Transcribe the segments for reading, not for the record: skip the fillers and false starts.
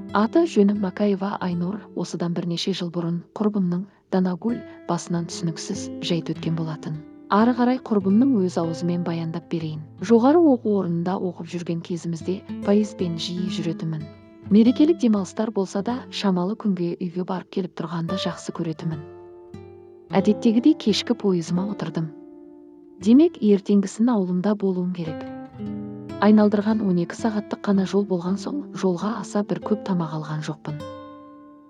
Аты жөнім Макаева Айнұр. Осыдан бірнеше жыл бұрын құрбымның Данагүл басынан түсініксіз жайт өткен болатын. Ары қарай құрбымның өз аузымен баяндап берейін. Жоғары оқу орнында оқып жүрген кезімізде пойызбен жиі жүретінмін. Мерекелік демалыстар болса да шамалы күнге үйге барып келіп тұрғанды жақсы көретінмін. Әдеттегідей кешкі пойызыма отырдым. Демек, ертеңгісін ауылымда болуым керек. Айналдырған 12 сағаттық қана жол болған соң, жолға аса бір көп тамақ алған жоқпын.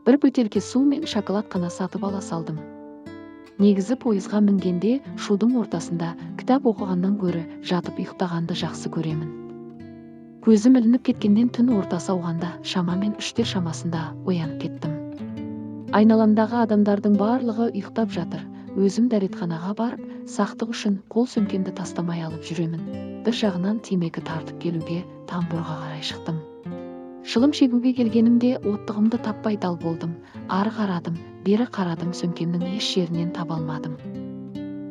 Бір бөтелке су мен шоколад қана сатып ала салдым. Негізі пойызға мінгенде шудың ортасында кітап оқығаннан гөрі жатып ұйықтағанды жақсы көремін. Көзім ілініп кеткенден түн ортасы ауғанда шамамен 3-тер шамасында оянып кеттім. Айналамдағы адамдардың барлығы ұйықтап жатыр. Өзім дәретханаға барып, сақтық үшін қол сөмкемді тастамай алып жүремін. Bir жағынан темекі тартып келуге тамбурға қарай шықтым. Шылым шегуге келгенімде оттығымды таппай дал болдым. Ары қарадым, бері қарадым, сөмкемнің еш жерінен таба алмадым.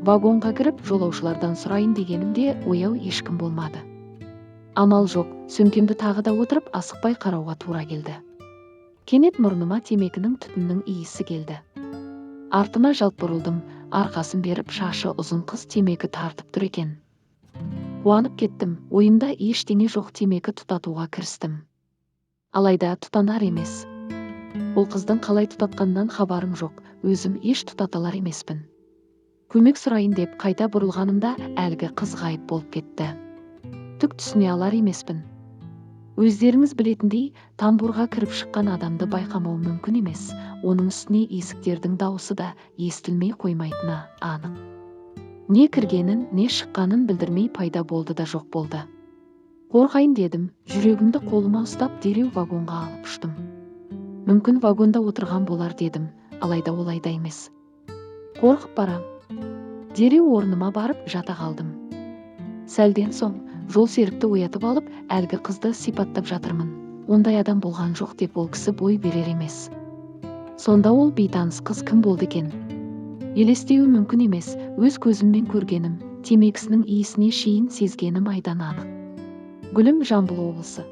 Вагонға кіріп, жолаушылардан сұрайын дегенімде ояу ешкім болмады. Амал жоқ, сөмкемді тағы да отырып асықпай қарауға тура келді. Кенет мұрныма темекінің түтіннің иісі келді. Артыма жалт бұрылдым, арқасын беріп шашы ұзын қыз темекі тартып тұр екен. Қуанып кеттім, ойымда ештеңе жоқ, темекі тұтатуға кірістім. Алайда тұтанар емес. Ол қыздың қалай тұтатқанынан хабарым жоқ, өзім еш тұтаталар емеспін. Көмек сұрайын деп қайта бұрылғанымда әлгі қыз ғайып болып кетті. Түк түсіне алар емеспін. Өздеріңіз білетіндей, тамбурға кіріп шыққан адамды байқамау мүмкін емес. Оның үстіне есіктердің дауысы да естілмей қоймайтыны анық. Не кіргенін, не шыққанын білдірмей пайда болды да жоқ болды. Қорқайын дедім, жүрегімді қолыма ұстап дереу вагонға алып ұштым. Мүмкін вагонда отырған болар дедім, алайда олайда емес. Қорқып барам. Дереу орныма барып жата қалдым. Сәлден соң жол серікті оятып алып, әлгі қызды сипаттап жатырмын. Ондай адам болған жоқ деп ол кісі бой берер емес. Сонда ол бейтаныс қыз кім болды екен? Елестеуі мүмкін емес, өз көзіммен көргенім, темекісінің иісіне шейін сезгенім айдан анық. Гүлім, Жамбыл облысы.